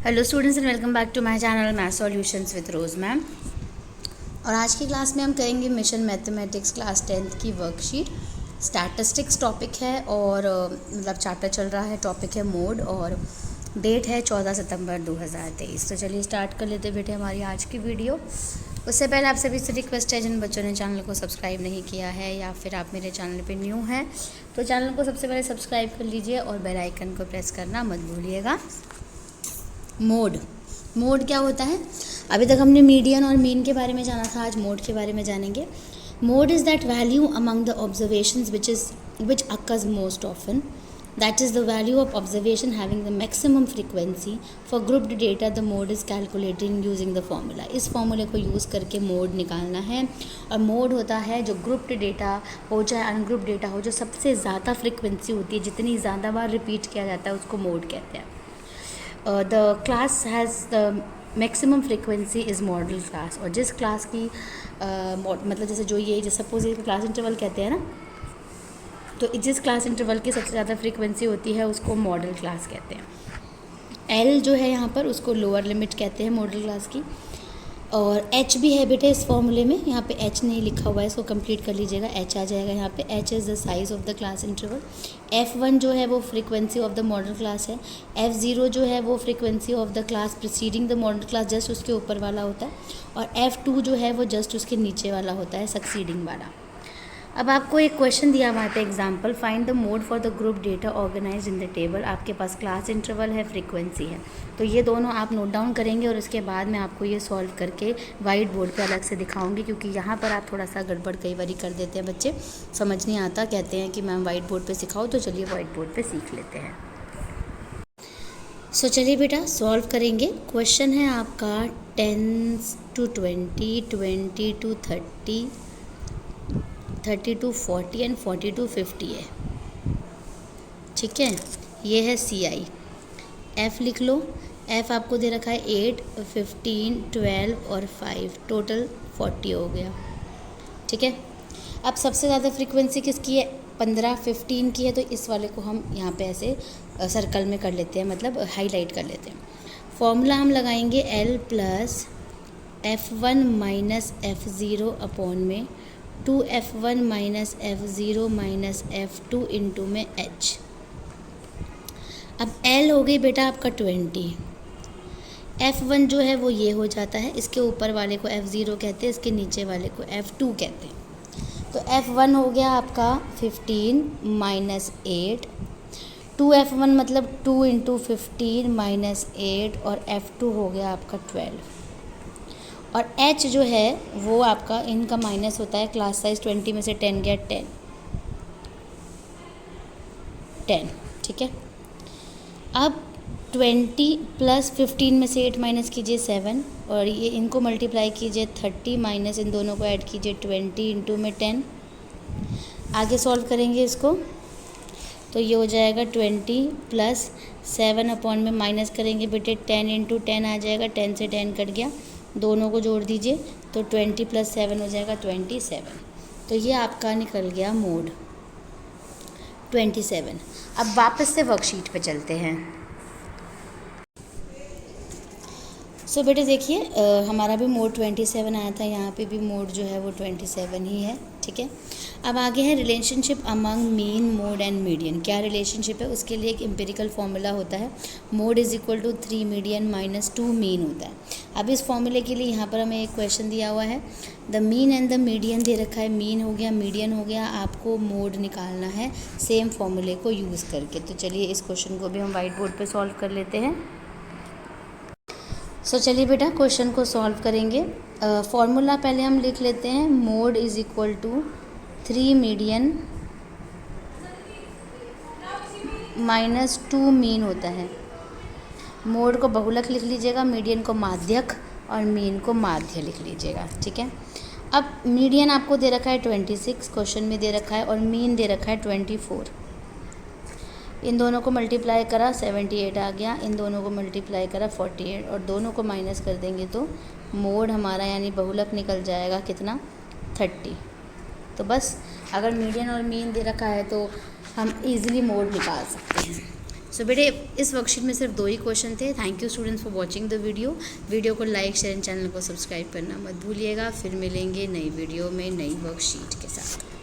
Hello students and welcome back to my channel math solutions with Rose ma'am. और आज की class में हम करेंगे मिशन मैथमेटिक्स क्लास 10th की वर्कशीट। स्टैटिस्टिक्स टॉपिक है और मतलब चैप्टर चल रहा है, टॉपिक है मोड और डेट है 14 सितंबर 2023। तो चलिए स्टार्ट कर लेते बेटे हमारी आज की वीडियो। उससे पहले आप सभी से रिक्वेस्ट है, जिन बच्चों ने चैनल को सब्सक्राइब नहीं किया है या फिर आप मेरे चैनल पे न्यू हैं तो चैनल को सबसे पहले सब्सक्राइब कर लीजिए और बेल आइकन को प्रेस करना मत भूलिएगा। मोड क्या होता है? अभी तक हमने मीडियन और मीन के बारे में जाना था, आज मोड के बारे में जानेंगे। Mode is that value among the observations which occurs most often, that is the value of observation having the maximum frequency for grouped data. The mode is calculated using the formula. इस फॉर्मूले को use करके mode निकालना है। और mode होता है जो ग्रुप्ड डेटा हो चाहे अनग्रुप्ड डेटा हो, जो सबसे ज़्यादा फ्रिक्वेंसी होती है, जितनी ज़्यादा बार रिपीट किया जाता है उसको मोड कहते हैं। The class has the maximum frequency is model class. और जिस क्लास की मतलब जैसे जो ये जैसे सपोज ये क्लास इंटरवल कहते हैं ना, तो जिस क्लास इंटरवल की सबसे ज़्यादा फ्रिक्वेंसी होती है उसको मॉडल क्लास कहते हैं। एल जो है यहाँ पर उसको लोअर लिमिट कहते हैं मॉडल क्लास की। और एच भी है बेटे इस फॉर्मूले में, यहाँ पे एच नहीं लिखा हुआ है, इसको कंप्लीट कर लीजिएगा, एच आ जाएगा यहाँ पे। H is the size of the class interval. F1 जो है वो frequency of the model class है। F0 जो है वो frequency of the class preceding the model class, just उसके ऊपर वाला होता है। और F2 जो है वो जस्ट उसके नीचे वाला होता है, सक्सीडिंग वाला। अब आपको एक क्वेश्चन दिया हुआ है, example find the mode for the group data organise in the table. आपके पास क्लास इंटरवल है, फ्रीक्वेंसी है, तो ये दोनों आप नोट डाउन करेंगे और उसके बाद मैं आपको ये सॉल्व करके वाइट बोर्ड पे अलग से दिखाऊंगी, क्योंकि यहाँ पर आप थोड़ा सा गड़बड़ कई बार कर देते हैं बच्चे, समझ नहीं आता, कहते हैं कि मैम वाइट बोर्ड पर सिखाओ, तो चलिए वाइट बोर्ड पर सीख लेते हैं। सो चलिए बेटा सॉल्व करेंगे। क्वेश्चन है आपका 10 to 20, 20 to 30, 30 to 40 and 40 to 50 है, ठीक है। ये है CI। F लिख लो। F आपको दे रखा है 8, 15, 12 और 5, टोटल 40 हो गया, ठीक है। अब सबसे ज़्यादा फ्रीक्वेंसी किसकी है? 15, 15 की है, तो इस वाले को हम यहाँ पे ऐसे सर्कल में कर लेते हैं, मतलब हाईलाइट कर लेते हैं। फॉर्मूला हम लगाएंगे L plus F1 minus F0 upon में 2F1 minus F0 minus F2 into में H। अब L हो गई बेटा आपका 20। F1 जो है वो ये हो जाता है, इसके ऊपर वाले को F0 कहते हैं, इसके नीचे वाले को F2 कहते हैं। तो F1 हो गया आपका 15 माइनस 8, 2F1 मतलब 2 इंटू 15 माइनस 8 और F2 हो गया आपका 12। और H जो है वो आपका इनका माइनस होता है, क्लास साइज 20 में से 10 गया 10, ठीक है। अब 20 प्लस 15 में से 8 माइनस कीजिए 7, और ये इनको मल्टीप्लाई कीजिए 30 माइनस इन दोनों को ऐड कीजिए 20 इंटू में 10। आगे सॉल्व करेंगे इसको, तो ये हो जाएगा 20 प्लस 7 अपॉन में माइनस करेंगे बेटे 10 इंटू 10 आ जाएगा, 10 से 10 कट गया, दोनों को जोड़ दीजिए तो 20 प्लस 7 हो जाएगा 27। तो ये आपका निकल गया मोड 27। अब वापस से वर्कशीट पे चलते हैं। सो बेटे देखिए हमारा भी मोड 27 आया था, यहाँ पे भी मोड जो है वो 27 ही है, ठीक है। अब आगे है relationship among mean, mode and median. क्या रिलेशनशिप है? उसके लिए एक एम्पिरिकल फॉर्मूला होता है, mode is equal to 3 median minus 2 mean होता है। अब इस फॉर्मूले के लिए यहाँ पर हमें एक क्वेश्चन दिया हुआ है, the mean and the median दे रखा है, मीन हो गया, मीडियन हो गया, आपको मोड निकालना है सेम फॉर्मूले को यूज़ करके। तो चलिए इस क्वेश्चन को भी हम वाइट बोर्ड पर सॉल्व कर लेते हैं। सो चलिए बेटा क्वेश्चन को सॉल्व करेंगे। फॉर्मूला पहले हम लिख लेते हैं, mode is equal to 3 median minus 2 mean होता है। मोड को बहुलक लिख लीजिएगा, मीडियन को माध्यक और मीन को माध्य लिख लीजिएगा, ठीक है। अब मीडियन आपको दे रखा है 26, क्वेश्चन में दे रखा है, और मीन दे रखा है 24। इन दोनों को मल्टीप्लाई करा 78 आ गया, इन दोनों को मल्टीप्लाई करा 48, और दोनों को माइनस कर देंगे तो मोड हमारा यानी बहुलक निकल जाएगा कितना? 30। तो बस अगर मीडियन और मीन दे रखा है तो हम इजीली मोड निकाल सकते हैं। सो बेटे इस वर्कशीट में सिर्फ 2 ही क्वेश्चन थे। Thank you students for watching the video को लाइक शेयर एंड चैनल को सब्सक्राइब करना मत भूलिएगा। फिर मिलेंगे नई वीडियो में नई वर्कशीट के साथ।